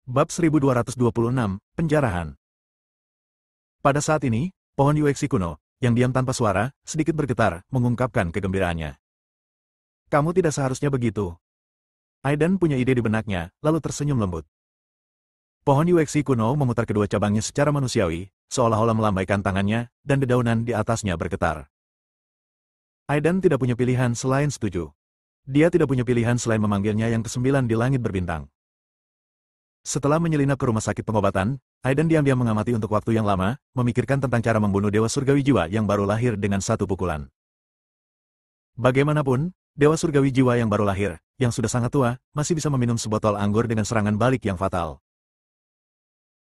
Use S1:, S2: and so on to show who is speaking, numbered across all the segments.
S1: Bab 1226, Penjarahan. Pada saat ini, pohon Yuexi kuno, yang diam tanpa suara, sedikit bergetar, mengungkapkan kegembiraannya. Kamu tidak seharusnya begitu. Aiden punya ide di benaknya, lalu tersenyum lembut. Pohon Yuexi kuno memutar kedua cabangnya secara manusiawi, seolah-olah melambaikan tangannya, dan dedaunan di atasnya bergetar. Aiden tidak punya pilihan selain setuju. Dia tidak punya pilihan selain memanggilnya yang ke-9 di langit berbintang. Setelah menyelinap ke rumah sakit pengobatan, Aiden diam-diam mengamati untuk waktu yang lama, memikirkan tentang cara membunuh Dewa Surgawi Jiwa yang baru lahir dengan satu pukulan. Bagaimanapun, Dewa Surgawi Jiwa yang baru lahir, yang sudah sangat tua, masih bisa meminum sebotol anggur dengan serangan balik yang fatal.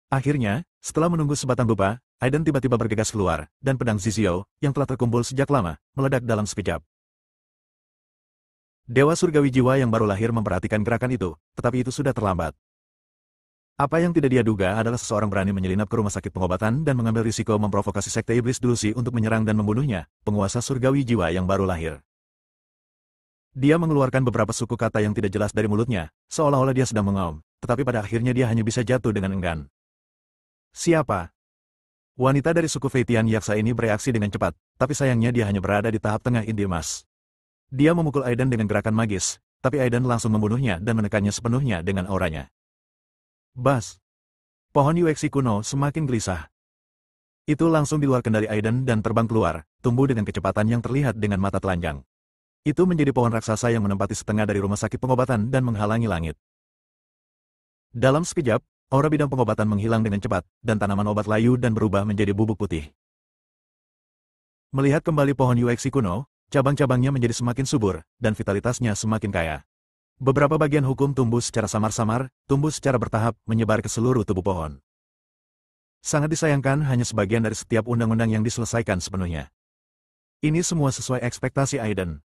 S1: Akhirnya, setelah menunggu sebatang dupa, Aiden tiba-tiba bergegas keluar, dan pedang Zizio, yang telah terkumpul sejak lama, meledak dalam sekejap. Dewa Surgawi Jiwa yang baru lahir memperhatikan gerakan itu, tetapi itu sudah terlambat. Apa yang tidak dia duga adalah seseorang berani menyelinap ke rumah sakit pengobatan dan mengambil risiko memprovokasi Sekte Iblis Delusi untuk menyerang dan membunuhnya, penguasa surgawi jiwa yang baru lahir. Dia mengeluarkan beberapa suku kata yang tidak jelas dari mulutnya, seolah-olah dia sedang mengaum, tetapi pada akhirnya dia hanya bisa jatuh dengan enggan. Siapa? Wanita dari suku Feitian Yaksa ini bereaksi dengan cepat, tapi sayangnya dia hanya berada di tahap tengah inti emas. Dia memukul Aiden dengan gerakan magis, tapi Aiden langsung membunuhnya dan menekannya sepenuhnya dengan auranya. Bas! Pohon Yuexi kuno semakin gelisah. Itu langsung di luar kendali Aiden dan terbang keluar, tumbuh dengan kecepatan yang terlihat dengan mata telanjang. Itu menjadi pohon raksasa yang menempati setengah dari rumah sakit pengobatan dan menghalangi langit. Dalam sekejap, aura bidang pengobatan menghilang dengan cepat, dan tanaman obat layu dan berubah menjadi bubuk putih. Melihat kembali pohon Yuexi kuno, cabang-cabangnya menjadi semakin subur, dan vitalitasnya semakin kaya. Beberapa bagian hukum tumbuh secara samar-samar, tumbuh secara bertahap, menyebar ke seluruh tubuh pohon. Sangat disayangkan hanya sebagian dari setiap undang-undang yang diselesaikan sepenuhnya. Ini semua sesuai ekspektasi Aiden.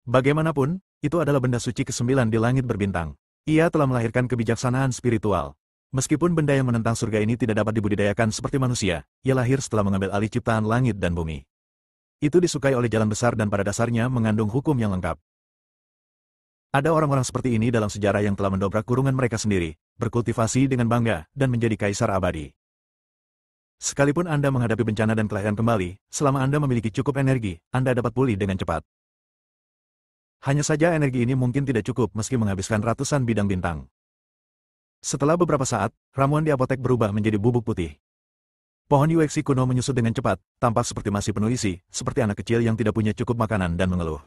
S1: Bagaimanapun, itu adalah benda suci ke-9 di langit berbintang. Ia telah melahirkan kebijaksanaan spiritual. Meskipun benda yang menentang surga ini tidak dapat dibudidayakan seperti manusia, ia lahir setelah mengambil alih ciptaan langit dan bumi. Itu disukai oleh jalan besar dan pada dasarnya mengandung hukum yang lengkap. Ada orang-orang seperti ini dalam sejarah yang telah mendobrak kurungan mereka sendiri, berkultivasi dengan bangga, dan menjadi kaisar abadi. Sekalipun Anda menghadapi bencana dan kelahiran kembali, selama Anda memiliki cukup energi, Anda dapat pulih dengan cepat. Hanya saja energi ini mungkin tidak cukup meski menghabiskan ratusan bidang bintang. Setelah beberapa saat, ramuan di apotek berubah menjadi bubuk putih. Pohon Yuexi kuno menyusut dengan cepat, tampak seperti masih penuh isi, seperti anak kecil yang tidak punya cukup makanan dan mengeluh.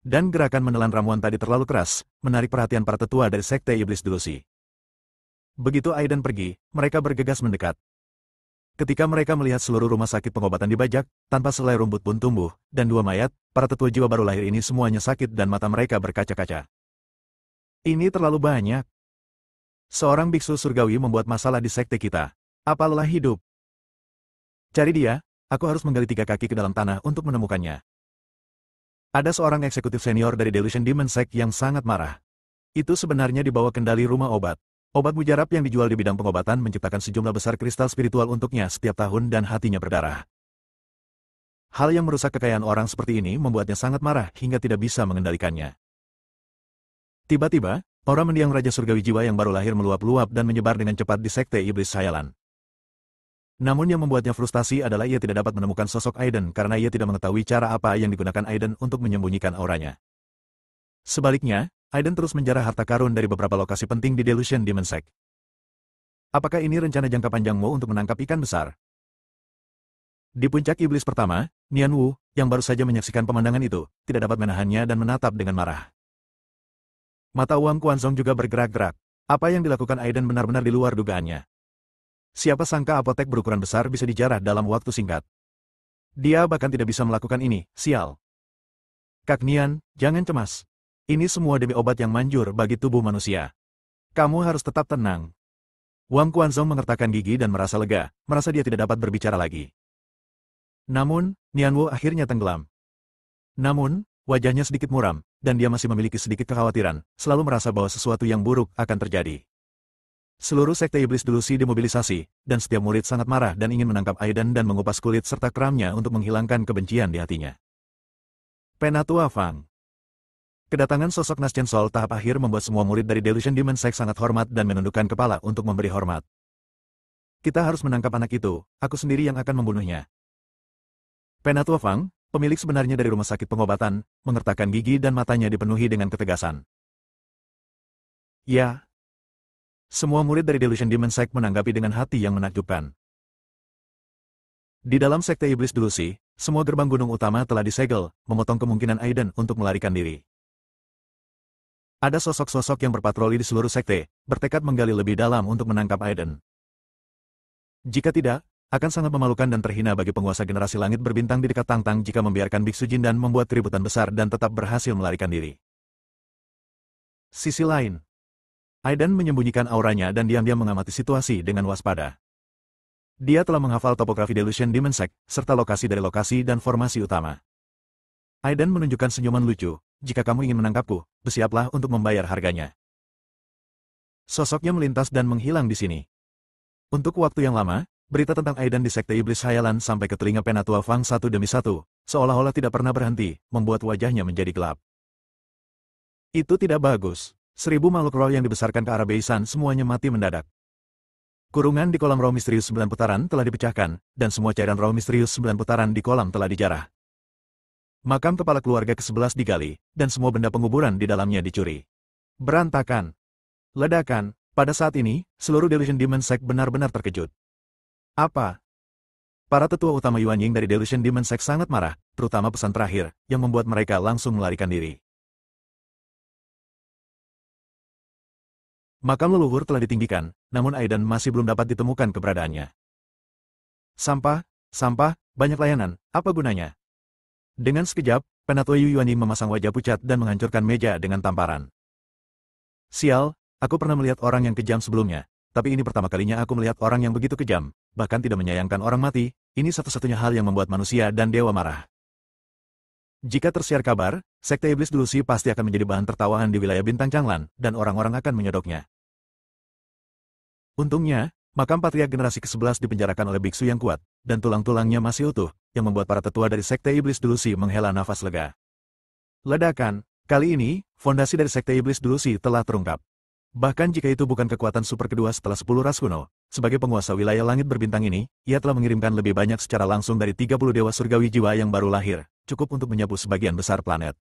S1: Dan gerakan menelan ramuan tadi terlalu keras, menarik perhatian para tetua dari Sekte Iblis Delusi. Begitu Aiden pergi, mereka bergegas mendekat. Ketika mereka melihat seluruh rumah sakit pengobatan dibajak, tanpa selai rumput pun tumbuh, dan dua mayat, para tetua jiwa baru lahir ini semuanya sakit dan mata mereka berkaca-kaca. Ini terlalu banyak. Seorang biksu surgawi membuat masalah di sekte kita. Apa lelah hidup? Cari dia, aku harus menggali 3 kaki ke dalam tanah untuk menemukannya. Ada seorang eksekutif senior dari Delusion Demon Sect yang sangat marah. Itu sebenarnya di bawah kendali rumah obat. Obat mujarab yang dijual di bidang pengobatan menciptakan sejumlah besar kristal spiritual untuknya setiap tahun dan hatinya berdarah. Hal yang merusak kekayaan orang seperti ini membuatnya sangat marah hingga tidak bisa mengendalikannya. Tiba-tiba, aura mendiang Raja Surgawi Jiwa yang baru lahir meluap-luap dan menyebar dengan cepat di Sekte Iblis Hayalan. Namun yang membuatnya frustasi adalah ia tidak dapat menemukan sosok Aiden karena ia tidak mengetahui cara apa yang digunakan Aiden untuk menyembunyikan auranya. Sebaliknya, Aiden terus menjarah harta karun dari beberapa lokasi penting di Delusion Demon Sect. Apakah ini rencana jangka panjangmu untuk menangkap ikan besar? Di puncak iblis pertama, Nian Wu, yang baru saja menyaksikan pemandangan itu, tidak dapat menahannya dan menatap dengan marah. Mata Wang Quanzong juga bergerak-gerak. Apa yang dilakukan Aiden benar-benar di luar dugaannya. Siapa sangka apotek berukuran besar bisa dijarah dalam waktu singkat. Dia bahkan tidak bisa melakukan ini, sial. Kak Nian, jangan cemas. Ini semua demi obat yang manjur bagi tubuh manusia. Kamu harus tetap tenang. Wang Quanzong mengertakkan gigi dan merasa lega, merasa dia tidak dapat berbicara lagi. Namun, Nian Wu akhirnya tenggelam. Namun, wajahnya sedikit muram, dan dia masih memiliki sedikit kekhawatiran, selalu merasa bahwa sesuatu yang buruk akan terjadi. Seluruh Sekte Iblis Delusi dimobilisasi, dan setiap murid sangat marah dan ingin menangkap Aiden dan mengupas kulit serta keramnya untuk menghilangkan kebencian di hatinya. Penatua Fang. Kedatangan sosok Naschen Sol tahap akhir membuat semua murid dari Delusion Demon Sect sangat hormat dan menundukkan kepala untuk memberi hormat. Kita harus menangkap anak itu, aku sendiri yang akan membunuhnya. Penatua Fang, pemilik sebenarnya dari rumah sakit pengobatan, mengertakkan gigi dan matanya dipenuhi dengan ketegasan. Ya. Semua murid dari Delusion Demon Sect menanggapi dengan hati yang menakjubkan. Di dalam Sekte Iblis Delusi, semua gerbang gunung utama telah disegel, memotong kemungkinan Aiden untuk melarikan diri. Ada sosok-sosok yang berpatroli di seluruh sekte, bertekad menggali lebih dalam untuk menangkap Aiden. Jika tidak, akan sangat memalukan dan terhina bagi penguasa generasi langit berbintang di dekat Tangtang jika membiarkan Biksu Jin dan membuat keributan besar dan tetap berhasil melarikan diri. Sisi lain, Aiden menyembunyikan auranya dan diam-diam mengamati situasi dengan waspada. Dia telah menghafal topografi Delusion Demon Sect, serta lokasi dari lokasi dan formasi utama. Aiden menunjukkan senyuman lucu, jika kamu ingin menangkapku, bersiaplah untuk membayar harganya. Sosoknya melintas dan menghilang di sini. Untuk waktu yang lama, berita tentang Aiden di Sekte Iblis Hayalan sampai ke telinga Penatua Fang satu demi satu, seolah-olah tidak pernah berhenti, membuat wajahnya menjadi gelap. Itu tidak bagus. 1000 makhluk roh yang dibesarkan ke arah Beisan semuanya mati mendadak. Kurungan di kolam roh misterius 9 putaran telah dipecahkan, dan semua cairan roh misterius 9 putaran di kolam telah dijarah. Makam kepala keluarga ke-11 digali, dan semua benda penguburan di dalamnya dicuri. Berantakan. Ledakan. Pada saat ini, seluruh Delusion Demon Sect benar-benar terkejut. Apa? Para tetua utama Yuan Ying dari Delusion Demon Sect sangat marah, terutama pesan terakhir, yang membuat mereka langsung melarikan diri. Makam leluhur telah ditinggikan, namun Aiden masih belum dapat ditemukan keberadaannya. Sampah, banyak layanan, apa gunanya? Dengan sekejap, Penatua Yuan Ying memasang wajah pucat dan menghancurkan meja dengan tamparan. Sial, aku pernah melihat orang yang kejam sebelumnya, tapi ini pertama kalinya aku melihat orang yang begitu kejam, bahkan tidak menyayangkan orang mati, ini satu-satunya hal yang membuat manusia dan dewa marah. Jika tersiar kabar, Sekte Iblis Delusi pasti akan menjadi bahan tertawaan di wilayah Bintang Canglan, dan orang-orang akan menyodoknya. Untungnya, makam patriark generasi ke-11 dipenjarakan oleh biksu yang kuat, dan tulang-tulangnya masih utuh, yang membuat para tetua dari Sekte Iblis Delusi menghela nafas lega. Ledakan, kali ini, fondasi dari Sekte Iblis Delusi telah terungkap. Bahkan jika itu bukan kekuatan super kedua setelah 10 ras kuno, sebagai penguasa wilayah langit berbintang ini, ia telah mengirimkan lebih banyak secara langsung dari 30 dewa surgawi jiwa yang baru lahir, cukup untuk menyapu sebagian besar planet.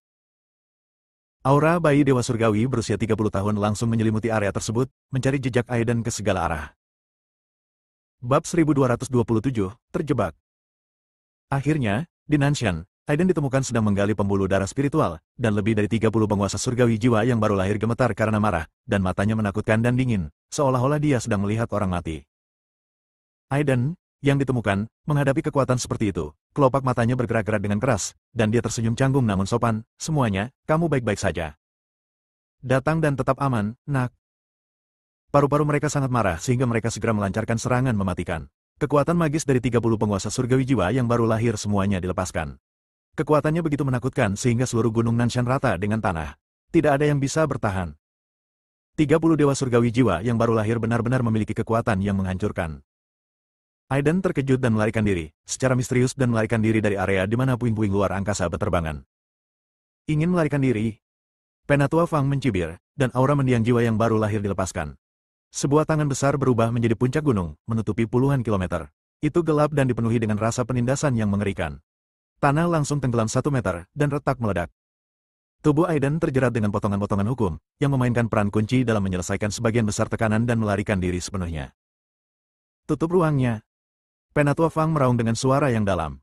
S1: Aura bayi dewa surgawi berusia 30 tahun langsung menyelimuti area tersebut, mencari jejak Aiden ke segala arah. Bab 1227, Terjebak. Akhirnya, di Nanshan, Aiden ditemukan sedang menggali pembuluh darah spiritual, dan lebih dari 30 penguasa surgawi jiwa yang baru lahir gemetar karena marah, dan matanya menakutkan dan dingin, seolah-olah dia sedang melihat orang mati. Aiden, yang ditemukan, menghadapi kekuatan seperti itu, kelopak matanya bergerak-gerak dengan keras, dan dia tersenyum canggung namun sopan, semuanya, kamu baik-baik saja. Datang dan tetap aman, nak. Paru-paru mereka sangat marah sehingga mereka segera melancarkan serangan mematikan. Kekuatan magis dari 30 penguasa surgawi jiwa yang baru lahir semuanya dilepaskan. Kekuatannya begitu menakutkan sehingga seluruh gunung Nanshan rata dengan tanah. Tidak ada yang bisa bertahan. 30 dewa surgawi jiwa yang baru lahir benar-benar memiliki kekuatan yang menghancurkan. Aiden terkejut dan melarikan diri, secara misterius dan melarikan diri dari area di mana puing-puing luar angkasa berterbangan. Ingin melarikan diri? Penatua Fang mencibir, dan aura mendiang jiwa yang baru lahir dilepaskan. Sebuah tangan besar berubah menjadi puncak gunung, menutupi puluhan kilometer. Itu gelap dan dipenuhi dengan rasa penindasan yang mengerikan. Tanah langsung tenggelam 1 meter, dan retak meledak. Tubuh Aiden terjerat dengan potongan-potongan hukum, yang memainkan peran kunci dalam menyelesaikan sebagian besar tekanan dan melarikan diri sepenuhnya. Tutup ruangnya. Penatua Fang meraung dengan suara yang dalam.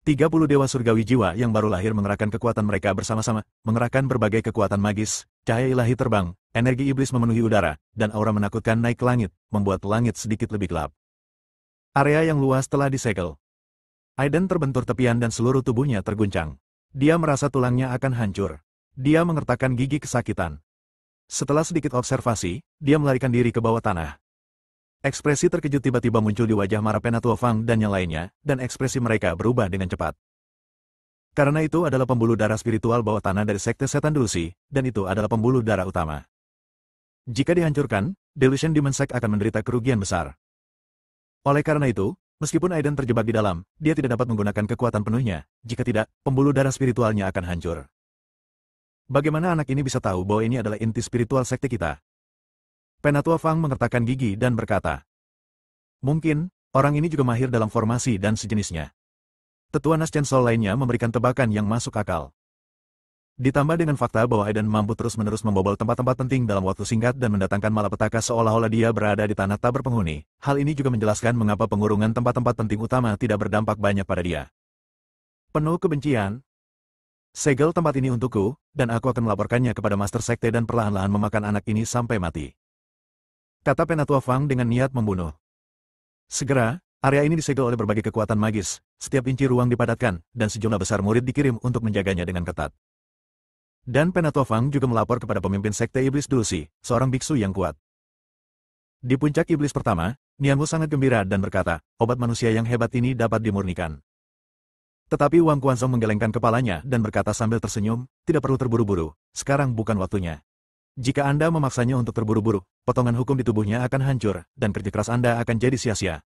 S1: 30 dewa surgawi jiwa yang baru lahir mengerahkan kekuatan mereka bersama-sama, mengerahkan berbagai kekuatan magis, cahaya ilahi terbang, energi iblis memenuhi udara, dan aura menakutkan naik ke langit, membuat langit sedikit lebih gelap. Area yang luas telah disegel. Aiden terbentur tepian dan seluruh tubuhnya terguncang. Dia merasa tulangnya akan hancur. Dia mengertakkan gigi kesakitan. Setelah sedikit observasi, dia melarikan diri ke bawah tanah. Ekspresi terkejut tiba-tiba muncul di wajah Mara Penatua Fang dan yang lainnya, dan ekspresi mereka berubah dengan cepat. Karena itu adalah pembuluh darah spiritual bawah tanah dari Sekte Setan Delusi, dan itu adalah pembuluh darah utama. Jika dihancurkan, Delusion Demon Sect akan menderita kerugian besar. Oleh karena itu, meskipun Aiden terjebak di dalam, dia tidak dapat menggunakan kekuatan penuhnya, jika tidak, pembuluh darah spiritualnya akan hancur. Bagaimana anak ini bisa tahu bahwa ini adalah inti spiritual sekte kita? Penatua Fang mengertakkan gigi dan berkata, mungkin, orang ini juga mahir dalam formasi dan sejenisnya. Tetua Nas Chancellor lainnya memberikan tebakan yang masuk akal. Ditambah dengan fakta bahwa Aiden mampu terus-menerus membobol tempat-tempat penting dalam waktu singkat dan mendatangkan malapetaka seolah-olah dia berada di tanah tak berpenghuni. Hal ini juga menjelaskan mengapa pengurungan tempat-tempat penting utama tidak berdampak banyak pada dia. Penuh kebencian, segel tempat ini untukku, dan aku akan melaporkannya kepada Master Sekte dan perlahan-lahan memakan anak ini sampai mati. Kata Penatua Fang dengan niat membunuh. Segera, area ini disegel oleh berbagai kekuatan magis, setiap inci ruang dipadatkan, dan sejumlah besar murid dikirim untuk menjaganya dengan ketat. Dan Penatua Fang juga melapor kepada pemimpin Sekte Iblis Dulci, seorang biksu yang kuat. Di puncak iblis pertama, Nianwu sangat gembira dan berkata, obat manusia yang hebat ini dapat dimurnikan. Tetapi Wang Quanzong menggelengkan kepalanya dan berkata sambil tersenyum, tidak perlu terburu-buru, sekarang bukan waktunya. Jika Anda memaksanya untuk terburu-buru, potongan hukum di tubuhnya akan hancur, dan kerja keras Anda akan jadi sia-sia.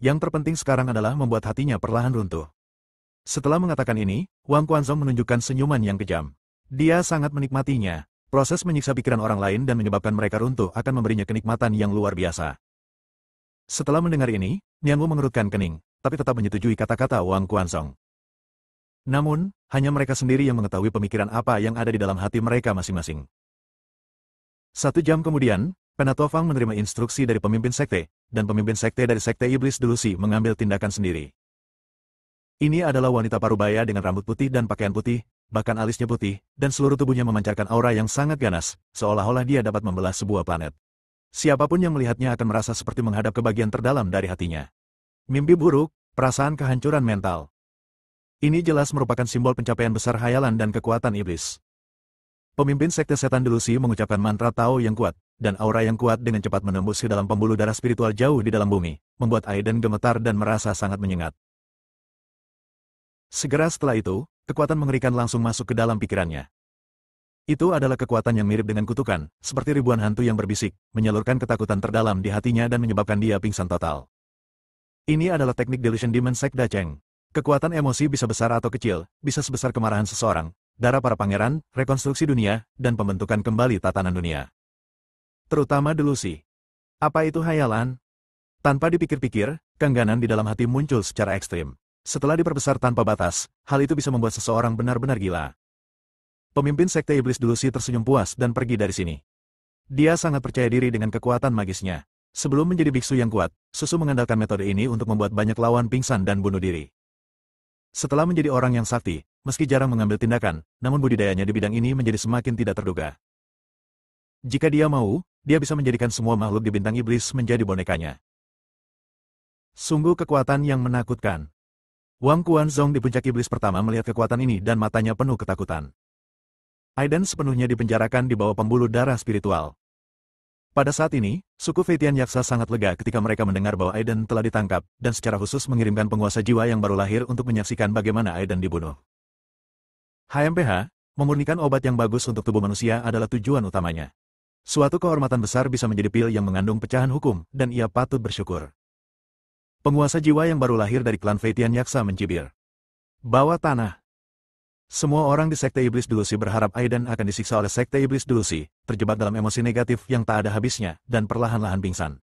S1: Yang terpenting sekarang adalah membuat hatinya perlahan runtuh. Setelah mengatakan ini, Wang Quanzong menunjukkan senyuman yang kejam. Dia sangat menikmatinya. Proses menyiksa pikiran orang lain dan menyebabkan mereka runtuh akan memberinya kenikmatan yang luar biasa. Setelah mendengar ini, Nianwu mengerutkan kening, tapi tetap menyetujui kata-kata Wang Quanzong. Namun, hanya mereka sendiri yang mengetahui pemikiran apa yang ada di dalam hati mereka masing-masing. 1 jam kemudian, Penatua Fang menerima instruksi dari pemimpin sekte, dan pemimpin sekte dari Sekte Iblis Dulci mengambil tindakan sendiri. Ini adalah wanita parubaya dengan rambut putih dan pakaian putih, bahkan alisnya putih, dan seluruh tubuhnya memancarkan aura yang sangat ganas, seolah-olah dia dapat membelah sebuah planet. Siapapun yang melihatnya akan merasa seperti menghadap ke bagian terdalam dari hatinya. Mimpi buruk, perasaan kehancuran mental. Ini jelas merupakan simbol pencapaian besar khayalan dan kekuatan iblis. Pemimpin Sekte Setan Delusi mengucapkan mantra Tao yang kuat, dan aura yang kuat dengan cepat menembus ke dalam pembuluh darah spiritual jauh di dalam bumi, membuat Aiden gemetar dan merasa sangat menyengat. Segera setelah itu, kekuatan mengerikan langsung masuk ke dalam pikirannya. Itu adalah kekuatan yang mirip dengan kutukan, seperti ribuan hantu yang berbisik, menyalurkan ketakutan terdalam di hatinya dan menyebabkan dia pingsan total. Ini adalah teknik Delusion Demon Sekda Cheng. Kekuatan emosi bisa besar atau kecil, bisa sebesar kemarahan seseorang, darah para pangeran, rekonstruksi dunia, dan pembentukan kembali tatanan dunia. Terutama delusi. Apa itu hayalan? Tanpa dipikir-pikir, keengganan di dalam hati muncul secara ekstrim. Setelah diperbesar tanpa batas, hal itu bisa membuat seseorang benar-benar gila. Pemimpin Sekte Iblis Dulci tersenyum puas dan pergi dari sini. Dia sangat percaya diri dengan kekuatan magisnya. Sebelum menjadi biksu yang kuat, Susu mengandalkan metode ini untuk membuat banyak lawan pingsan dan bunuh diri. Setelah menjadi orang yang sakti, meski jarang mengambil tindakan, namun budidayanya di bidang ini menjadi semakin tidak terduga. Jika dia mau, dia bisa menjadikan semua makhluk di bintang iblis menjadi bonekanya. Sungguh kekuatan yang menakutkan. Wang Quanzong di puncak iblis pertama melihat kekuatan ini dan matanya penuh ketakutan. Aiden sepenuhnya dipenjarakan di bawah pembuluh darah spiritual. Pada saat ini, suku Feitian Yaksa sangat lega ketika mereka mendengar bahwa Aiden telah ditangkap, dan secara khusus mengirimkan penguasa jiwa yang baru lahir untuk menyaksikan bagaimana Aiden dibunuh. HMPH, memurnikan obat yang bagus untuk tubuh manusia adalah tujuan utamanya. Suatu kehormatan besar bisa menjadi pil yang mengandung pecahan hukum, dan ia patut bersyukur. Penguasa jiwa yang baru lahir dari klan Feitian Yaksa mencibir. Bawah tanah. Semua orang di Sekte Iblis Dulci berharap Aiden akan disiksa oleh Sekte Iblis Dulci, terjebak dalam emosi negatif yang tak ada habisnya, dan perlahan-lahan pingsan.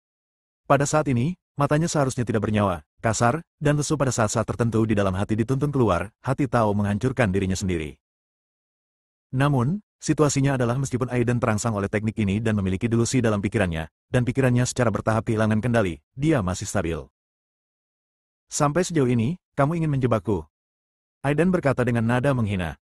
S1: Pada saat ini, matanya seharusnya tidak bernyawa, kasar, dan lesu pada saat-saat tertentu di dalam hati dituntun keluar, hati Tao menghancurkan dirinya sendiri. Namun, situasinya adalah meskipun Aiden terangsang oleh teknik ini dan memiliki delusi dalam pikirannya, dan pikirannya secara bertahap kehilangan kendali, dia masih stabil. Sampai sejauh ini, kamu ingin menjebakku. Aiden berkata dengan nada menghina.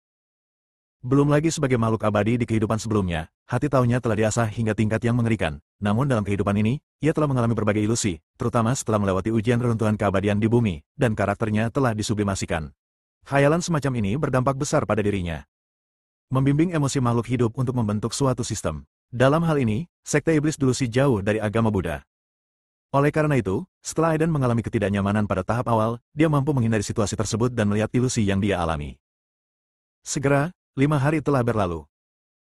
S1: Belum lagi sebagai makhluk abadi di kehidupan sebelumnya, hati Taunya telah diasah hingga tingkat yang mengerikan. Namun dalam kehidupan ini, ia telah mengalami berbagai ilusi, terutama setelah melewati ujian reruntuhan keabadian di bumi, dan karakternya telah disublimasikan. Khayalan semacam ini berdampak besar pada dirinya. Membimbing emosi makhluk hidup untuk membentuk suatu sistem. Dalam hal ini, Sekte Iblis Dulci jauh dari agama Buddha. Oleh karena itu, setelah Aiden mengalami ketidaknyamanan pada tahap awal, dia mampu menghindari situasi tersebut dan melihat ilusi yang dia alami. Segera, 5 hari telah berlalu.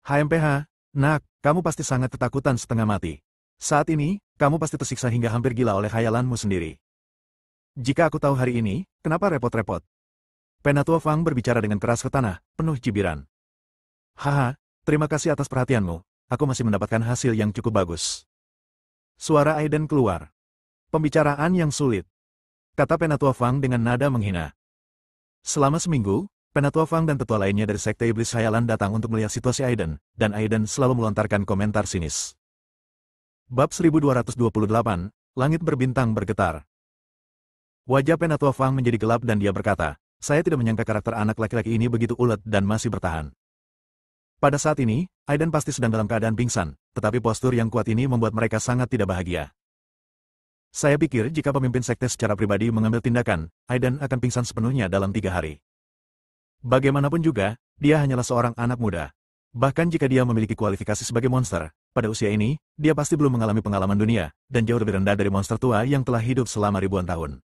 S1: HMPH, nak, kamu pasti sangat ketakutan setengah mati. Saat ini, kamu pasti tersiksa hingga hampir gila oleh khayalanmu sendiri. Jika aku tahu hari ini, kenapa repot-repot? Penatua Fang berbicara dengan keras ke tanah, penuh cibiran. Haha, terima kasih atas perhatianmu. Aku masih mendapatkan hasil yang cukup bagus. Suara Aiden keluar. Pembicaraan yang sulit, kata Penatua Fang dengan nada menghina. Selama seminggu, Penatua Fang dan tetua lainnya dari Sekte Iblis Hayalan datang untuk melihat situasi Aiden, dan Aiden selalu melontarkan komentar sinis. Bab 1228, Langit Berbintang Bergetar. Wajah Penatua Fang menjadi gelap dan dia berkata, saya tidak menyangka karakter anak laki-laki ini begitu ulet dan masih bertahan. Pada saat ini, Aiden pasti sedang dalam keadaan pingsan, tetapi postur yang kuat ini membuat mereka sangat tidak bahagia. Saya pikir jika pemimpin sekte secara pribadi mengambil tindakan, Aiden akan pingsan sepenuhnya dalam 3 hari. Bagaimanapun juga, dia hanyalah seorang anak muda. Bahkan jika dia memiliki kualifikasi sebagai monster, pada usia ini, dia pasti belum mengalami pengalaman dunia, dan jauh lebih rendah dari monster tua yang telah hidup selama ribuan tahun.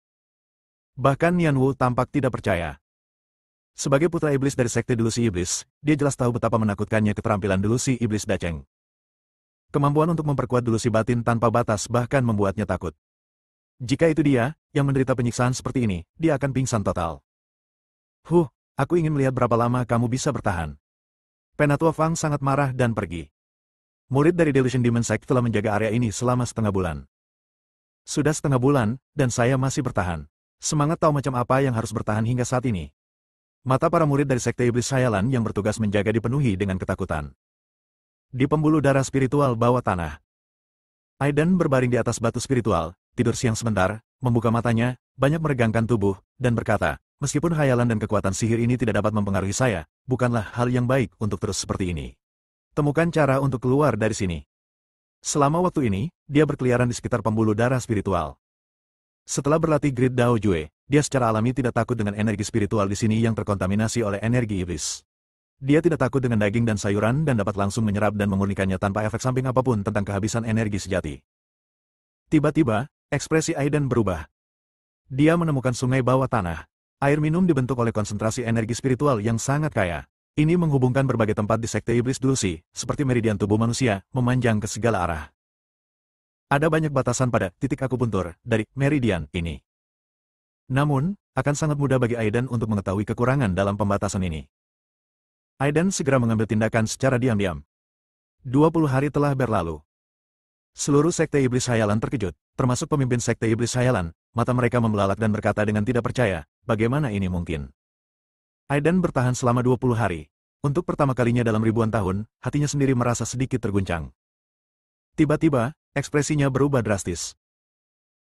S1: Bahkan Nian Wu tampak tidak percaya. Sebagai putra iblis dari sekte delusi iblis, dia jelas tahu betapa menakutkannya keterampilan delusi iblis Dacheng. Kemampuan untuk memperkuat delusi batin tanpa batas bahkan membuatnya takut. Jika itu dia, yang menderita penyiksaan seperti ini, dia akan pingsan total. Aku ingin melihat berapa lama kamu bisa bertahan. Penatua Fang sangat marah dan pergi. Murid dari Delusion Demon Sect telah menjaga area ini selama setengah bulan. Sudah setengah bulan, dan saya masih bertahan. Semangat tahu macam apa yang harus bertahan hingga saat ini. Mata para murid dari Sekte Iblis Hayalan yang bertugas menjaga dipenuhi dengan ketakutan. Di pembuluh darah spiritual bawah tanah, Aiden berbaring di atas batu spiritual, tidur siang sebentar, membuka matanya, banyak meregangkan tubuh, dan berkata, meskipun hayalan dan kekuatan sihir ini tidak dapat mempengaruhi saya, bukanlah hal yang baik untuk terus seperti ini. Temukan cara untuk keluar dari sini. Selama waktu ini, dia berkeliaran di sekitar pembuluh darah spiritual. Setelah berlatih Grid Dao Jue, dia secara alami tidak takut dengan energi spiritual di sini yang terkontaminasi oleh energi iblis. Dia tidak takut dengan daging dan sayuran dan dapat langsung menyerap dan memurnikannya tanpa efek samping apapun tentang kehabisan energi sejati. Tiba-tiba, ekspresi Aiden berubah. Dia menemukan sungai bawah tanah. Air minum dibentuk oleh konsentrasi energi spiritual yang sangat kaya. Ini menghubungkan berbagai tempat di sekte iblis delusi, seperti meridian tubuh manusia, memanjang ke segala arah. Ada banyak batasan pada titik akupuntur dari meridian ini. Namun, akan sangat mudah bagi Aiden untuk mengetahui kekurangan dalam pembatasan ini. Aiden segera mengambil tindakan secara diam-diam. 20 hari telah berlalu. Seluruh sekte iblis hayalan terkejut, termasuk pemimpin sekte iblis hayalan, mata mereka membelalak dan berkata dengan tidak percaya, bagaimana ini mungkin? Aiden bertahan selama 20 hari. Untuk pertama kalinya dalam ribuan tahun, hatinya sendiri merasa sedikit terguncang. Tiba-tiba, ekspresinya berubah drastis.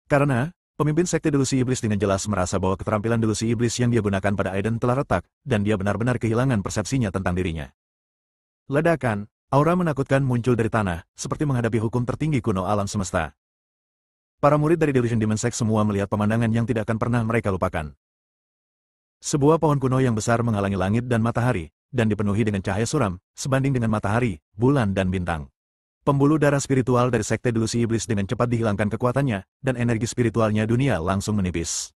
S1: Karena, pemimpin sekte delusi iblis dengan jelas merasa bahwa keterampilan delusi iblis yang dia gunakan pada Aiden telah retak, dan dia benar-benar kehilangan persepsinya tentang dirinya. Ledakan, aura menakutkan muncul dari tanah, seperti menghadapi hukum tertinggi kuno alam semesta. Para murid dari Delusion Demon Sect semua melihat pemandangan yang tidak akan pernah mereka lupakan. Sebuah pohon kuno yang besar menghalangi langit dan matahari, dan dipenuhi dengan cahaya suram, sebanding dengan matahari, bulan dan bintang. Pembuluh darah spiritual dari sekte delusi iblis dengan cepat dihilangkan kekuatannya, dan energi spiritualnya dunia langsung menipis.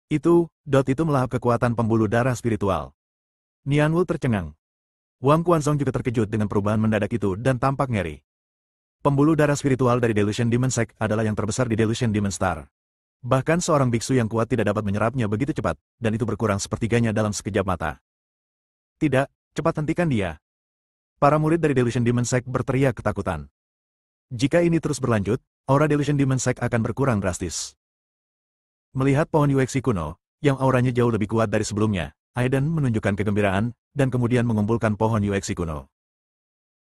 S1: Itu melahap kekuatan pembuluh darah spiritual. Nian Wu tercengang. Wang Quanzong juga terkejut dengan perubahan mendadak itu dan tampak ngeri. Pembuluh darah spiritual dari Delusion Demon Sect adalah yang terbesar di Delusion Demon Star. Bahkan seorang biksu yang kuat tidak dapat menyerapnya begitu cepat, dan itu berkurang sepertiganya dalam sekejap mata. Tidak, cepat hentikan dia. Para murid dari Delusion Demon Sect berteriak ketakutan. Jika ini terus berlanjut, aura Delusion Demon Sect akan berkurang drastis. Melihat pohon Yuexi kuno, yang auranya jauh lebih kuat dari sebelumnya, Aiden menunjukkan kegembiraan, dan kemudian mengumpulkan pohon Yuexi kuno.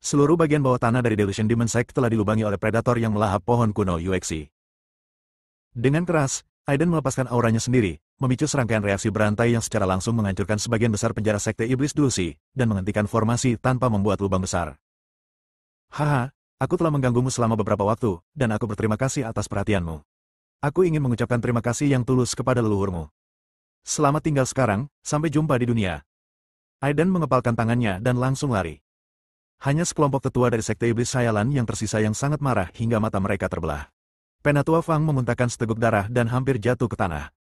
S1: Seluruh bagian bawah tanah dari Delusion Demon Sect telah dilubangi oleh predator yang melahap pohon kuno Yuexi. Dengan keras, Aiden melepaskan auranya sendiri, memicu serangkaian reaksi berantai yang secara langsung menghancurkan sebagian besar penjara sekte iblis delusi, dan menghentikan formasi tanpa membuat lubang besar. Haha, aku telah mengganggumu selama beberapa waktu, dan aku berterima kasih atas perhatianmu. Aku ingin mengucapkan terima kasih yang tulus kepada leluhurmu. Selamat tinggal sekarang, sampai jumpa di dunia. Aiden mengepalkan tangannya dan langsung lari. Hanya sekelompok tetua dari sekte iblis hayalan yang tersisa yang sangat marah hingga mata mereka terbelah. Penatua Fang memuntahkan seteguk darah dan hampir jatuh ke tanah.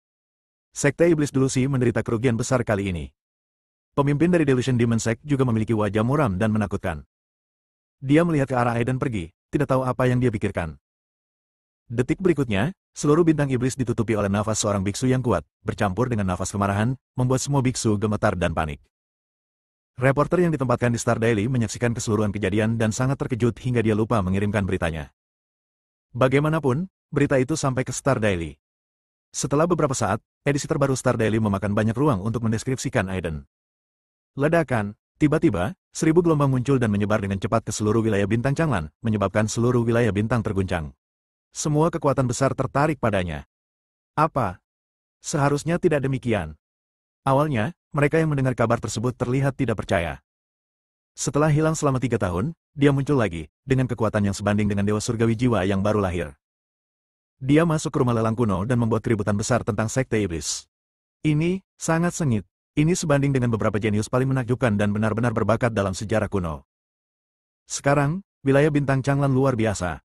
S1: Sekte iblis delusi menderita kerugian besar kali ini. Pemimpin dari Delusion Demon Sect juga memiliki wajah muram dan menakutkan. Dia melihat ke arah Aiden pergi, tidak tahu apa yang dia pikirkan. Detik berikutnya, seluruh bintang iblis ditutupi oleh nafas seorang biksu yang kuat, bercampur dengan nafas kemarahan, membuat semua biksu gemetar dan panik. Reporter yang ditempatkan di Star Daily menyaksikan keseluruhan kejadian dan sangat terkejut hingga dia lupa mengirimkan beritanya. Bagaimanapun, berita itu sampai ke Star Daily. Setelah beberapa saat, edisi terbaru Star Daily memakan banyak ruang untuk mendeskripsikan Aiden. Ledakan, tiba-tiba, 1000 gelombang muncul dan menyebar dengan cepat ke seluruh wilayah bintang Changlan, menyebabkan seluruh wilayah bintang terguncang. Semua kekuatan besar tertarik padanya. Apa? Seharusnya tidak demikian. Awalnya, mereka yang mendengar kabar tersebut terlihat tidak percaya. Setelah hilang selama 3 tahun, dia muncul lagi, dengan kekuatan yang sebanding dengan Dewa Surgawi Jiwa yang baru lahir. Dia masuk ke rumah lelang kuno dan membuat keributan besar tentang Sekte Iblis. Ini, sangat sengit. Ini sebanding dengan beberapa jenius paling menakjubkan dan benar-benar berbakat dalam sejarah kuno. Sekarang, wilayah bintang Changlan luar biasa.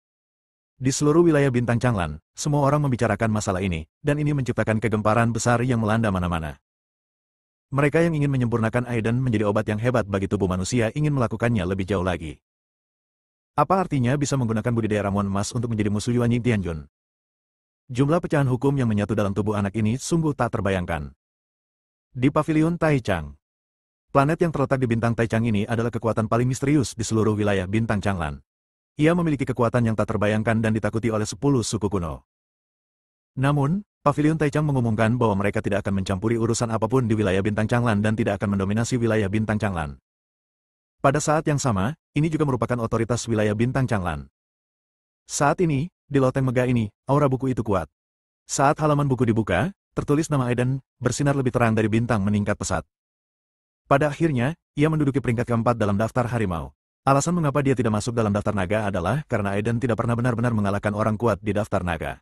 S1: Di seluruh wilayah bintang Changlan, semua orang membicarakan masalah ini, dan ini menciptakan kegemparan besar yang melanda mana-mana. Mereka yang ingin menyempurnakan Aiden menjadi obat yang hebat bagi tubuh manusia ingin melakukannya lebih jauh lagi. Apa artinya bisa menggunakan budidaya ramuan emas untuk menjadi musuh Yuan Ying Tianjun? Jumlah pecahan hukum yang menyatu dalam tubuh anak ini sungguh tak terbayangkan. Di Pavilion Taichang, planet yang terletak di bintang Taichang ini adalah kekuatan paling misterius di seluruh wilayah bintang Changlan. Ia memiliki kekuatan yang tak terbayangkan dan ditakuti oleh 10 suku kuno. Namun, Pavilion Taichang mengumumkan bahwa mereka tidak akan mencampuri urusan apapun di wilayah bintang Changlan dan tidak akan mendominasi wilayah bintang Changlan. Pada saat yang sama, ini juga merupakan otoritas wilayah bintang Changlan. Saat ini, di loteng megah ini, aura buku itu kuat. Saat halaman buku dibuka, tertulis nama Aiden, bersinar lebih terang dari bintang meningkat pesat. Pada akhirnya, ia menduduki peringkat keempat dalam daftar harimau. Alasan mengapa dia tidak masuk dalam daftar naga adalah karena Aiden tidak pernah benar-benar mengalahkan orang kuat di daftar naga.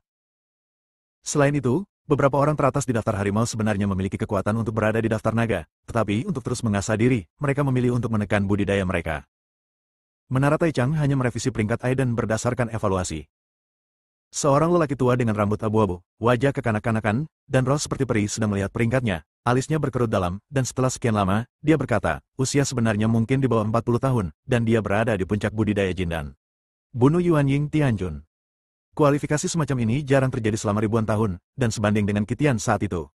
S1: Selain itu, beberapa orang teratas di daftar harimau sebenarnya memiliki kekuatan untuk berada di daftar naga, tetapi untuk terus mengasah diri, mereka memilih untuk menekan budidaya mereka. Menara Taichang hanya merevisi peringkat Aiden berdasarkan evaluasi. Seorang lelaki tua dengan rambut abu-abu, wajah kekanak-kanakan, dan roh seperti peri sedang melihat peringkatnya. Alisnya berkerut dalam, dan setelah sekian lama, dia berkata, usia sebenarnya mungkin di bawah 40 tahun, dan dia berada di puncak budidaya jindan. Bunuh Yuan Ying Tianjun. Kualifikasi semacam ini jarang terjadi selama ribuan tahun, dan sebanding dengan Qitian saat itu.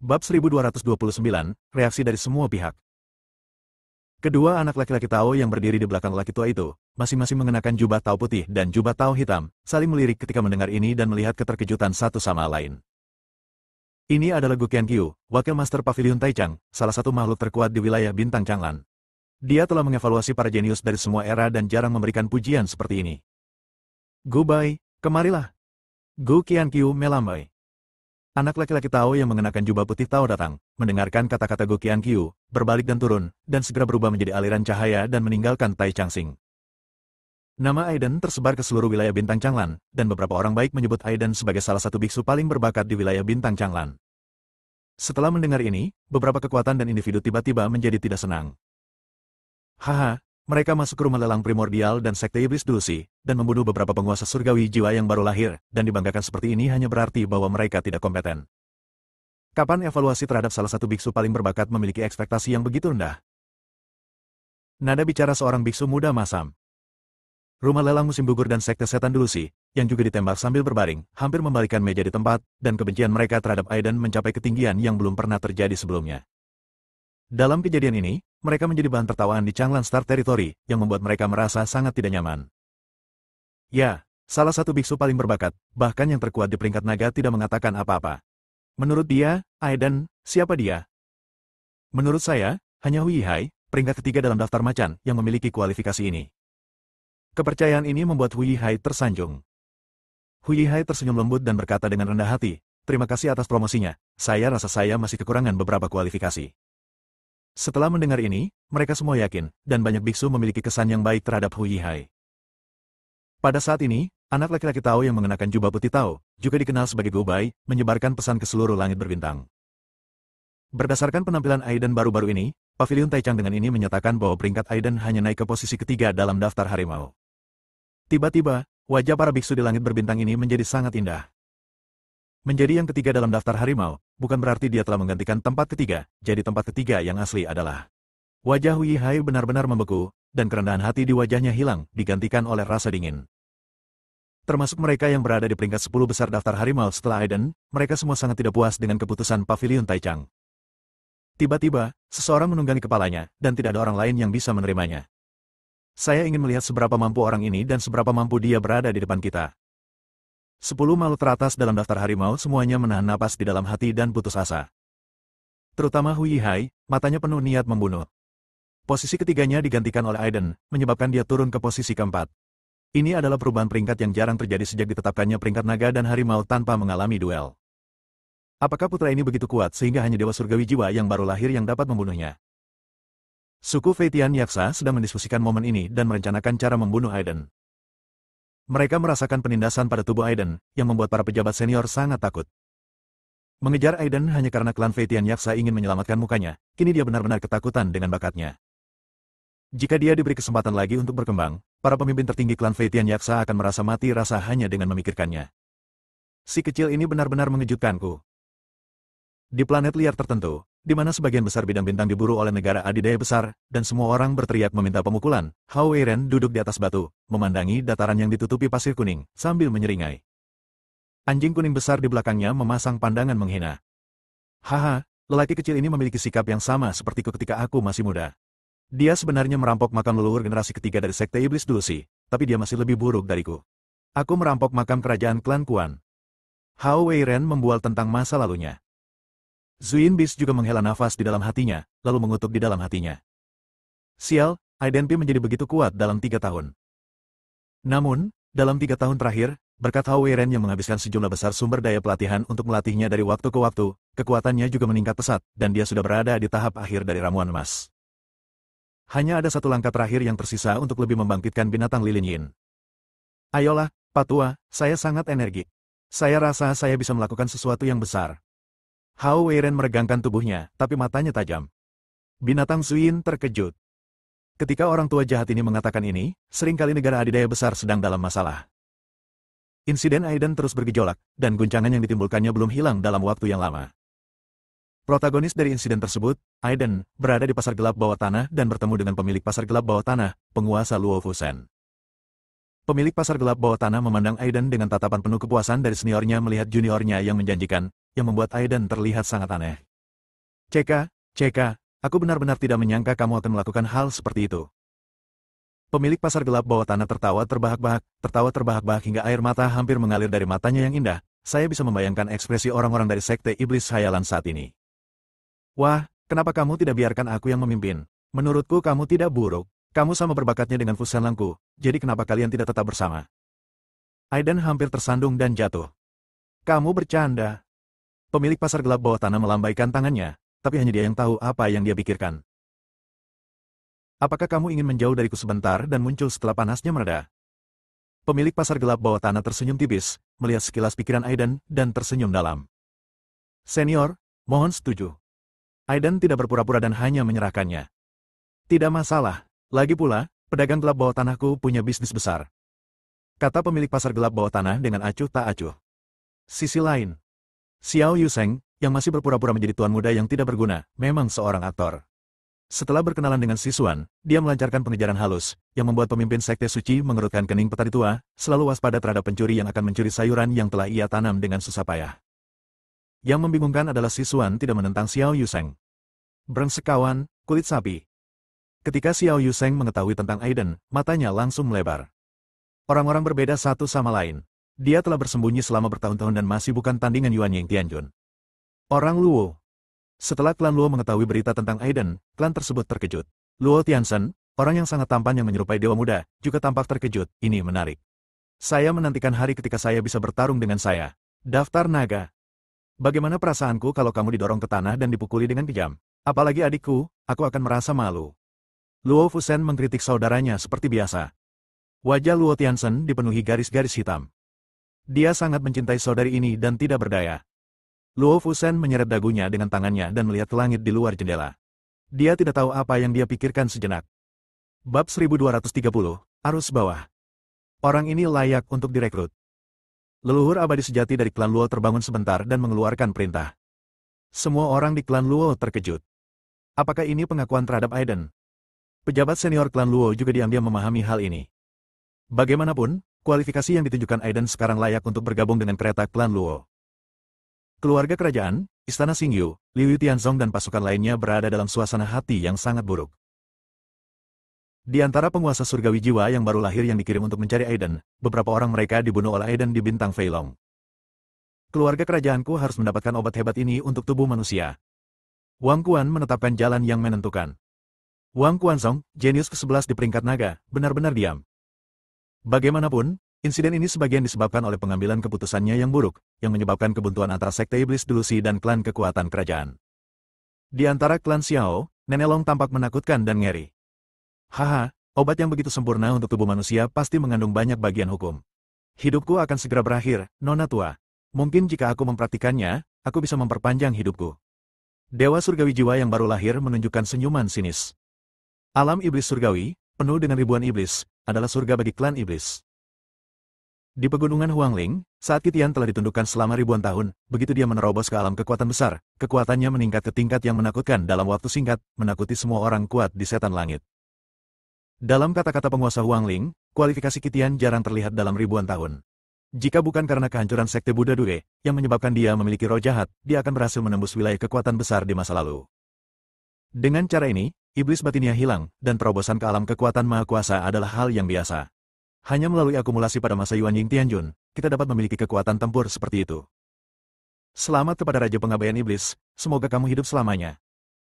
S1: Bab 1229, reaksi dari semua pihak. Kedua anak laki-laki Tao yang berdiri di belakang lelaki tua itu, masing-masing mengenakan jubah Tao putih dan jubah Tao hitam, saling melirik ketika mendengar ini dan melihat keterkejutan satu sama lain. Ini adalah Gu Qianqiu, wakil master Pavilion Taichang, salah satu makhluk terkuat di wilayah bintang Changlan. Dia telah mengevaluasi para jenius dari semua era dan jarang memberikan pujian seperti ini. Gu Bai, kemarilah. Gu Qianqiu melambai. Anak laki-laki Tao yang mengenakan jubah putih Tao datang, mendengarkan kata-kata Gu Qianqiu, berbalik dan turun, dan segera berubah menjadi aliran cahaya dan meninggalkan Tai Changxing. Nama Aiden tersebar ke seluruh wilayah bintang Changlan, dan beberapa orang baik menyebut Aiden sebagai salah satu biksu paling berbakat di wilayah bintang Changlan. Setelah mendengar ini, beberapa kekuatan dan individu tiba-tiba menjadi tidak senang. Haha, mereka masuk ke rumah lelang primordial dan Sekte Iblis Dulci, dan membunuh beberapa penguasa surgawi jiwa yang baru lahir, dan dibanggakan seperti ini hanya berarti bahwa mereka tidak kompeten. Kapan evaluasi terhadap salah satu biksu paling berbakat memiliki ekspektasi yang begitu rendah? Nada bicara seorang biksu muda masam. Rumah lelang musim gugur dan Sekte Setan Dulci, yang juga ditembak sambil berbaring, hampir membalikkan meja di tempat, dan kebencian mereka terhadap Aiden mencapai ketinggian yang belum pernah terjadi sebelumnya. Dalam kejadian ini, mereka menjadi bahan tertawaan di Changlan Star Territory, yang membuat mereka merasa sangat tidak nyaman. Ya, salah satu biksu paling berbakat, bahkan yang terkuat di peringkat naga tidak mengatakan apa-apa. Menurut dia, Aiden, siapa dia? Menurut saya, hanya Hui Hai, peringkat ketiga dalam daftar macan, yang memiliki kualifikasi ini. Kepercayaan ini membuat Hui Hai tersanjung. Hui Hai tersenyum lembut dan berkata dengan rendah hati, terima kasih atas promosinya, saya rasa saya masih kekurangan beberapa kualifikasi. Setelah mendengar ini, mereka semua yakin, dan banyak biksu memiliki kesan yang baik terhadap Hui Hai. Pada saat ini, anak laki-laki Tao yang mengenakan jubah putih Tao, juga dikenal sebagai Gu Bai, menyebarkan pesan ke seluruh langit berbintang. Berdasarkan penampilan Aiden baru-baru ini, Pavilion Taichang dengan ini menyatakan bahwa peringkat Aiden hanya naik ke posisi ketiga dalam daftar harimau. Tiba-tiba, wajah para biksu di langit berbintang ini menjadi sangat indah. Menjadi yang ketiga dalam daftar harimau, bukan berarti dia telah menggantikan tempat ketiga, jadi tempat ketiga yang asli adalah. Wajah Hui Hai benar-benar membeku, dan kerendahan hati di wajahnya hilang, digantikan oleh rasa dingin. Termasuk mereka yang berada di peringkat 10 besar daftar harimau setelah Aiden, mereka semua sangat tidak puas dengan keputusan Pavilion Taichang. Tiba-tiba, seseorang menunggangi kepalanya, dan tidak ada orang lain yang bisa menerimanya. Saya ingin melihat seberapa mampu orang ini dan seberapa mampu dia berada di depan kita. 10 makhluk teratas dalam daftar harimau semuanya menahan napas di dalam hati dan putus asa. Terutama Hu Yihai, matanya penuh niat membunuh. Posisi ketiganya digantikan oleh Aiden, menyebabkan dia turun ke posisi keempat. Ini adalah perubahan peringkat yang jarang terjadi sejak ditetapkannya peringkat naga dan harimau tanpa mengalami duel. Apakah putra ini begitu kuat sehingga hanya Dewa Surgawi Jiwa yang baru lahir yang dapat membunuhnya? Suku Feitian Yaksa sedang mendiskusikan momen ini dan merencanakan cara membunuh Aiden. Mereka merasakan penindasan pada tubuh Aiden, yang membuat para pejabat senior sangat takut. Mengejar Aiden hanya karena klan Feitian Yaksa ingin menyelamatkan mukanya, kini dia benar-benar ketakutan dengan bakatnya. Jika dia diberi kesempatan lagi untuk berkembang, para pemimpin tertinggi klan Feitian Yaksa akan merasa mati rasa hanya dengan memikirkannya. Si kecil ini benar-benar mengejutkanku. Di planet liar tertentu, di mana sebagian besar bidang bintang diburu oleh negara adidaya besar, dan semua orang berteriak meminta pemukulan, Hao Weiren duduk di atas batu, memandangi dataran yang ditutupi pasir kuning, sambil menyeringai. Anjing kuning besar di belakangnya memasang pandangan menghina. Haha, lelaki kecil ini memiliki sikap yang sama sepertiku ketika aku masih muda. Dia sebenarnya merampok makam leluhur generasi ketiga dari Sekte Iblis dulu sih, tapi dia masih lebih buruk dariku. Aku merampok makam kerajaan klan Kuan. Hao Weiren membual tentang masa lalunya. Zuin Bis juga menghela nafas di dalam hatinya, lalu mengutuk di dalam hatinya. Sial, Aiden Pi menjadi begitu kuat dalam 3 tahun. Namun, dalam 3 tahun terakhir, berkat Hao Weiren yang menghabiskan sejumlah besar sumber daya pelatihan untuk melatihnya dari waktu ke waktu, kekuatannya juga meningkat pesat, dan dia sudah berada di tahap akhir dari ramuan emas. Hanya ada satu langkah terakhir yang tersisa untuk lebih membangkitkan binatang lilin yin. Ayolah, Patua, saya sangat energik. Saya rasa saya bisa melakukan sesuatu yang besar. Hao Weiren meregangkan tubuhnya, tapi matanya tajam. Binatang Zuin terkejut. Ketika orang tua jahat ini mengatakan ini, seringkali negara adidaya besar sedang dalam masalah. Insiden Aiden terus bergejolak, dan guncangan yang ditimbulkannya belum hilang dalam waktu yang lama. Protagonis dari insiden tersebut, Aiden, berada di pasar gelap bawah tanah dan bertemu dengan pemilik pasar gelap bawah tanah, penguasa Luo Fusen. Pemilik pasar gelap bawah tanah memandang Aiden dengan tatapan penuh kepuasan dari seniornya melihat juniornya yang menjanjikan, yang membuat Aiden terlihat sangat aneh. Ceka, aku benar-benar tidak menyangka kamu akan melakukan hal seperti itu. Pemilik pasar gelap bawah tanah tertawa terbahak-bahak hingga air mata hampir mengalir dari matanya yang indah. Saya bisa membayangkan ekspresi orang-orang dari Sekte Iblis Hayalan saat ini. Wah, kenapa kamu tidak biarkan aku yang memimpin? Menurutku kamu tidak buruk. Kamu sama berbakatnya dengan Fusen Langku, jadi kenapa kalian tidak tetap bersama? Aiden hampir tersandung dan jatuh. Kamu bercanda. Pemilik pasar gelap bawah tanah melambaikan tangannya, tapi hanya dia yang tahu apa yang dia pikirkan. Apakah kamu ingin menjauh dariku sebentar dan muncul setelah panasnya mereda? Pemilik pasar gelap bawah tanah tersenyum tipis, melihat sekilas pikiran Aiden, dan tersenyum dalam. Senior, mohon setuju. Aiden tidak berpura-pura dan hanya menyerahkannya. Tidak masalah. Lagi pula, pedagang gelap bawah tanahku punya bisnis besar. Kata pemilik pasar gelap bawah tanah dengan acuh tak acuh. Sisi lain, Xiao Yuseng, yang masih berpura-pura menjadi tuan muda yang tidak berguna, memang seorang aktor. Setelah berkenalan dengan Sisuan, dia melancarkan pengejaran halus, yang membuat pemimpin Sekte Suci mengerutkan kening petani tua, selalu waspada terhadap pencuri yang akan mencuri sayuran yang telah ia tanam dengan susah payah. Yang membingungkan adalah Sisuan tidak menentang Xiao Yuseng. Brengsek kawan, kulit sapi. Ketika Xiao Yuseng mengetahui tentang Aiden, matanya langsung melebar. Orang-orang berbeda satu sama lain. Dia telah bersembunyi selama bertahun-tahun dan masih bukan tandingan Yuan Ying Tianjun. Orang Luo. Setelah klan Luo mengetahui berita tentang Aiden, klan tersebut terkejut. Luo Tianzhen, orang yang sangat tampan yang menyerupai dewa muda, juga tampak terkejut. Ini menarik. Saya menantikan hari ketika saya bisa bertarung dengan saya. Daftar naga. Bagaimana perasaanku kalau kamu didorong ke tanah dan dipukuli dengan kejam? Apalagi adikku, aku akan merasa malu. Luo Fusen mengkritik saudaranya seperti biasa. Wajah Luo Tianzhen dipenuhi garis-garis hitam. Dia sangat mencintai saudari ini dan tidak berdaya. Luo Fusen menyeret dagunya dengan tangannya dan melihat ke langit di luar jendela. Dia tidak tahu apa yang dia pikirkan sejenak. Bab 1230, Arus Bawah. Orang ini layak untuk direkrut. Leluhur abadi sejati dari klan Luo terbangun sebentar dan mengeluarkan perintah. Semua orang di klan Luo terkejut. Apakah ini pengakuan terhadap Aiden? Pejabat senior klan Luo juga diam-diam memahami hal ini. Bagaimanapun, kualifikasi yang ditunjukkan Aiden sekarang layak untuk bergabung dengan kereta klan Luo. Keluarga kerajaan, Istana Xingyu, Liu Tianzong dan pasukan lainnya berada dalam suasana hati yang sangat buruk. Di antara penguasa surgawi jiwa yang baru lahir yang dikirim untuk mencari Aiden, beberapa orang mereka dibunuh oleh Aiden di bintang Feilong. Keluarga kerajaanku harus mendapatkan obat hebat ini untuk tubuh manusia. Wang Quan menetapkan jalan yang menentukan. Wang Quanzong, jenius ke-11 di peringkat naga, benar-benar diam. Bagaimanapun, insiden ini sebagian disebabkan oleh pengambilan keputusannya yang buruk, yang menyebabkan kebuntuan antara Sekte Iblis Delusi dan klan kekuatan kerajaan. Di antara klan Xiao, Nenek Long tampak menakutkan dan ngeri. Haha, obat yang begitu sempurna untuk tubuh manusia pasti mengandung banyak bagian hukum. Hidupku akan segera berakhir, Nona tua. Mungkin jika aku mempraktikannya, aku bisa memperpanjang hidupku. Dewa surgawi jiwa yang baru lahir menunjukkan senyuman sinis. Alam iblis surgawi, penuh dengan ribuan iblis, adalah surga bagi klan iblis. Di pegunungan Huangling, saat Qitian telah ditundukkan selama ribuan tahun, begitu dia menerobos ke alam kekuatan besar, kekuatannya meningkat ke tingkat yang menakutkan dalam waktu singkat, menakuti semua orang kuat di setan langit. Dalam kata-kata penguasa Huangling, kualifikasi Qitian jarang terlihat dalam ribuan tahun. Jika bukan karena kehancuran Sekte Buddha Due, yang menyebabkan dia memiliki roh jahat, dia akan berhasil menembus wilayah kekuatan besar di masa lalu. Dengan cara ini, iblis batinnya hilang, dan terobosan ke alam kekuatan Maha Kuasa adalah hal yang biasa. Hanya melalui akumulasi pada masa Yuan Ying Tianjun, kita dapat memiliki kekuatan tempur seperti itu. Selamat kepada Raja Pengabaian Iblis, semoga kamu hidup selamanya.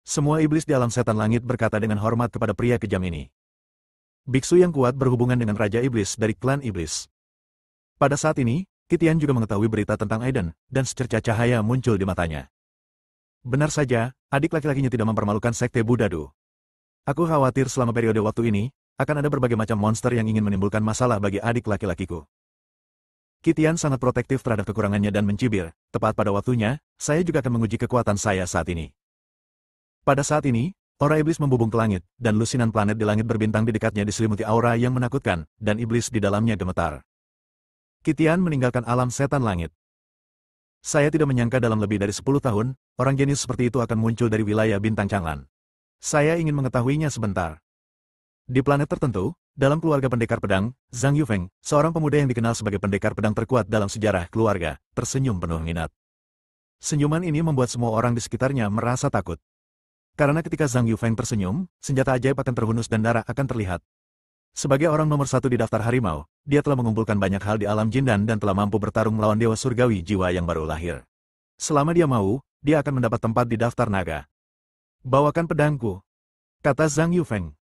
S1: Semua iblis di alam setan langit berkata dengan hormat kepada pria kejam ini. Biksu yang kuat berhubungan dengan Raja Iblis dari klan Iblis. Pada saat ini, Qitian juga mengetahui berita tentang Aiden, dan secerca cahaya muncul di matanya. Benar saja, adik laki-lakinya tidak mempermalukan Sekte Buddha Du. Aku khawatir selama periode waktu ini, akan ada berbagai macam monster yang ingin menimbulkan masalah bagi adik laki-lakiku. Qitian sangat protektif terhadap kekurangannya dan mencibir, tepat pada waktunya, saya juga akan menguji kekuatan saya saat ini. Pada saat ini, aura iblis membubung ke langit, dan lusinan planet di langit berbintang di dekatnya diselimuti aura yang menakutkan, dan iblis di dalamnya gemetar. Qitian meninggalkan alam setan langit. Saya tidak menyangka dalam lebih dari 10 tahun, orang jenius seperti itu akan muncul dari wilayah bintang Changlan. Saya ingin mengetahuinya sebentar. Di planet tertentu, dalam keluarga pendekar pedang, Zhang Yufeng, seorang pemuda yang dikenal sebagai pendekar pedang terkuat dalam sejarah keluarga, tersenyum penuh minat. Senyuman ini membuat semua orang di sekitarnya merasa takut. Karena ketika Zhang Yufeng tersenyum, senjata ajaib akan terhunus dan darah akan terlihat. Sebagai orang nomor 1 di daftar harimau, dia telah mengumpulkan banyak hal di alam Jindan dan telah mampu bertarung melawan dewa surgawi jiwa yang baru lahir. Selama dia mau, dia akan mendapat tempat di daftar naga. Bawakan pedangku, kata Zhang Yufeng.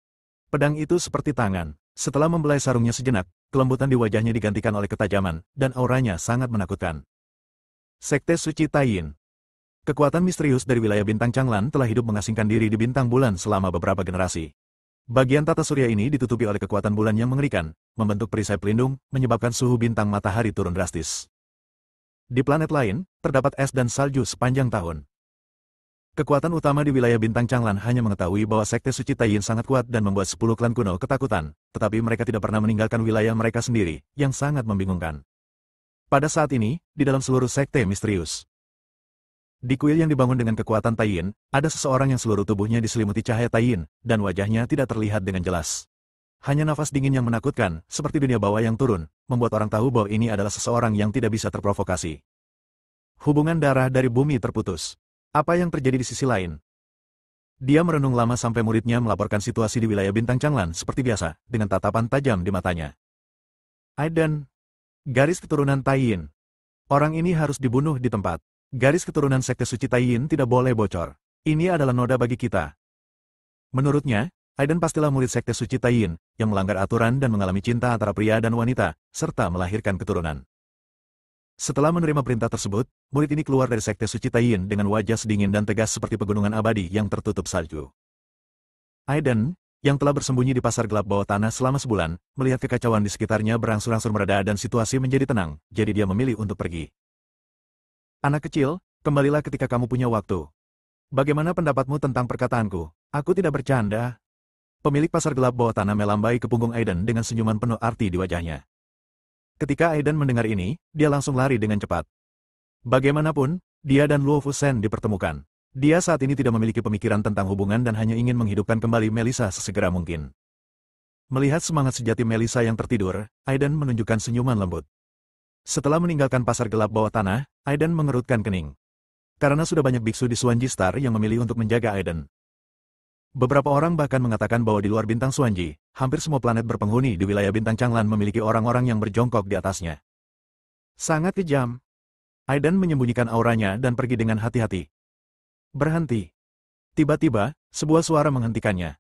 S1: Pedang itu seperti tangan. Setelah membelai sarungnya sejenak, kelembutan di wajahnya digantikan oleh ketajaman, dan auranya sangat menakutkan. Sekte Suci Taiyin. Kekuatan misterius dari wilayah bintang Changlan telah hidup mengasingkan diri di bintang bulan selama beberapa generasi. Bagian tata surya ini ditutupi oleh kekuatan bulan yang mengerikan, membentuk perisai pelindung, menyebabkan suhu bintang matahari turun drastis. Di planet lain, terdapat es dan salju sepanjang tahun. Kekuatan utama di wilayah bintang Changlan hanya mengetahui bahwa Sekte Suci Taiyin sangat kuat dan membuat 10 klan kuno ketakutan, tetapi mereka tidak pernah meninggalkan wilayah mereka sendiri, yang sangat membingungkan. Pada saat ini, di dalam seluruh sekte misterius, di kuil yang dibangun dengan kekuatan Taiyin, ada seseorang yang seluruh tubuhnya diselimuti cahaya Taiyin, dan wajahnya tidak terlihat dengan jelas. Hanya nafas dingin yang menakutkan, seperti dunia bawah yang turun, membuat orang tahu bahwa ini adalah seseorang yang tidak bisa terprovokasi. Hubungan darah dari bumi terputus. Apa yang terjadi di sisi lain? Dia merenung lama sampai muridnya melaporkan situasi di wilayah bintang Changlan seperti biasa, dengan tatapan tajam di matanya. Aiden. Garis keturunan Taiyin. Orang ini harus dibunuh di tempat. Garis keturunan Sekte Suci Taiyin tidak boleh bocor. Ini adalah noda bagi kita. Menurutnya, Aiden pastilah murid Sekte Suci Taiyin, yang melanggar aturan dan mengalami cinta antara pria dan wanita, serta melahirkan keturunan. Setelah menerima perintah tersebut, murid ini keluar dari Sekte Suci Taiyin dengan wajah sedingin dan tegas seperti pegunungan abadi yang tertutup salju. Aiden, yang telah bersembunyi di pasar gelap bawah tanah selama sebulan, melihat kekacauan di sekitarnya berangsur-angsur mereda dan situasi menjadi tenang, jadi dia memilih untuk pergi. Anak kecil, kembalilah ketika kamu punya waktu. Bagaimana pendapatmu tentang perkataanku? Aku tidak bercanda. Pemilik pasar gelap bawah tanah melambai ke punggung Aiden dengan senyuman penuh arti di wajahnya. Ketika Aiden mendengar ini, dia langsung lari dengan cepat. Bagaimanapun, dia dan Luo Fusen dipertemukan. Dia saat ini tidak memiliki pemikiran tentang hubungan dan hanya ingin menghidupkan kembali Melissa sesegera mungkin. Melihat semangat sejati Melissa yang tertidur, Aiden menunjukkan senyuman lembut. Setelah meninggalkan pasar gelap bawah tanah, Aiden mengerutkan kening. karena sudah banyak biksu di Suanji Star yang memilih untuk menjaga Aiden. Beberapa orang bahkan mengatakan bahwa di luar bintang Suanji, hampir semua planet berpenghuni di wilayah bintang Changlan memiliki orang-orang yang berjongkok di atasnya. Sangat kejam. Aiden menyembunyikan auranya dan pergi dengan hati-hati. Berhenti. Tiba-tiba, sebuah suara menghentikannya.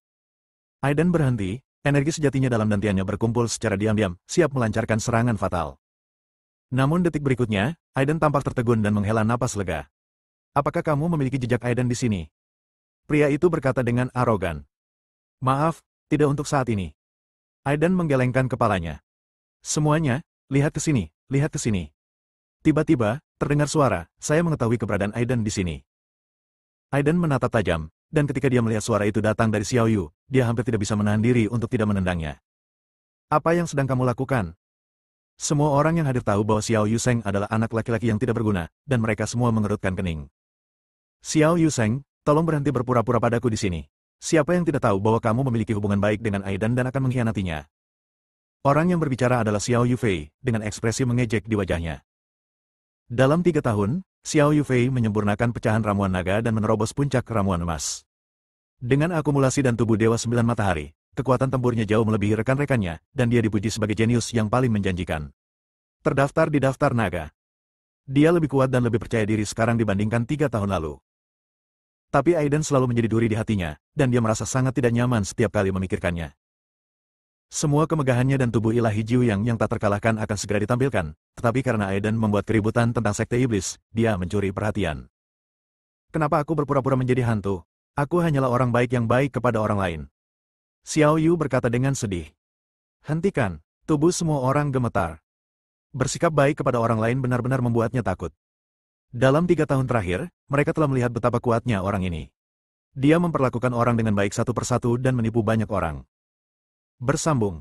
S1: Aiden berhenti, energi sejatinya dalam dantiannya berkumpul secara diam-diam, siap melancarkan serangan fatal. Namun detik berikutnya, Aiden tampak tertegun dan menghela napas lega. Apakah kamu memiliki jejak Aiden di sini? Pria itu berkata dengan arogan. Maaf, tidak untuk saat ini. Aiden menggelengkan kepalanya. Semuanya, lihat ke sini, lihat ke sini. Tiba-tiba, terdengar suara, saya mengetahui keberadaan Aiden di sini. Aiden menatap tajam, dan ketika dia melihat suara itu datang dari Xiao Yu, dia hampir tidak bisa menahan diri untuk tidak menendangnya. Apa yang sedang kamu lakukan? Semua orang yang hadir tahu bahwa Xiao Yu Seng adalah anak laki-laki yang tidak berguna, dan mereka semua mengerutkan kening. Xiao Yu Seng, tolong berhenti berpura-pura padaku di sini. Siapa yang tidak tahu bahwa kamu memiliki hubungan baik dengan Aiden dan akan mengkhianatinya? Orang yang berbicara adalah Xiao Yufei, dengan ekspresi mengejek di wajahnya. Dalam 3 tahun, Xiao Yufei menyempurnakan pecahan ramuan naga dan menerobos puncak ramuan emas. Dengan akumulasi dan tubuh Dewa 9 Matahari, kekuatan tempurnya jauh melebihi rekan-rekannya, dan dia dipuji sebagai jenius yang paling menjanjikan. Terdaftar di daftar naga. Dia lebih kuat dan lebih percaya diri sekarang dibandingkan 3 tahun lalu. Tapi Aiden selalu menjadi duri di hatinya, dan dia merasa sangat tidak nyaman setiap kali memikirkannya. Semua kemegahannya dan tubuh ilahi Jiu yang tak terkalahkan akan segera ditampilkan, tetapi karena Aiden membuat keributan tentang sekte iblis, dia mencuri perhatian. Kenapa aku berpura-pura menjadi hantu? Aku hanyalah orang baik yang baik kepada orang lain. Xiao Yu berkata dengan sedih. Hentikan, tubuh semua orang gemetar. Bersikap baik kepada orang lain benar-benar membuatnya takut. Dalam 3 tahun terakhir, mereka telah melihat betapa kuatnya orang ini. Dia memperlakukan orang dengan baik satu persatu dan menipu banyak orang. Bersambung.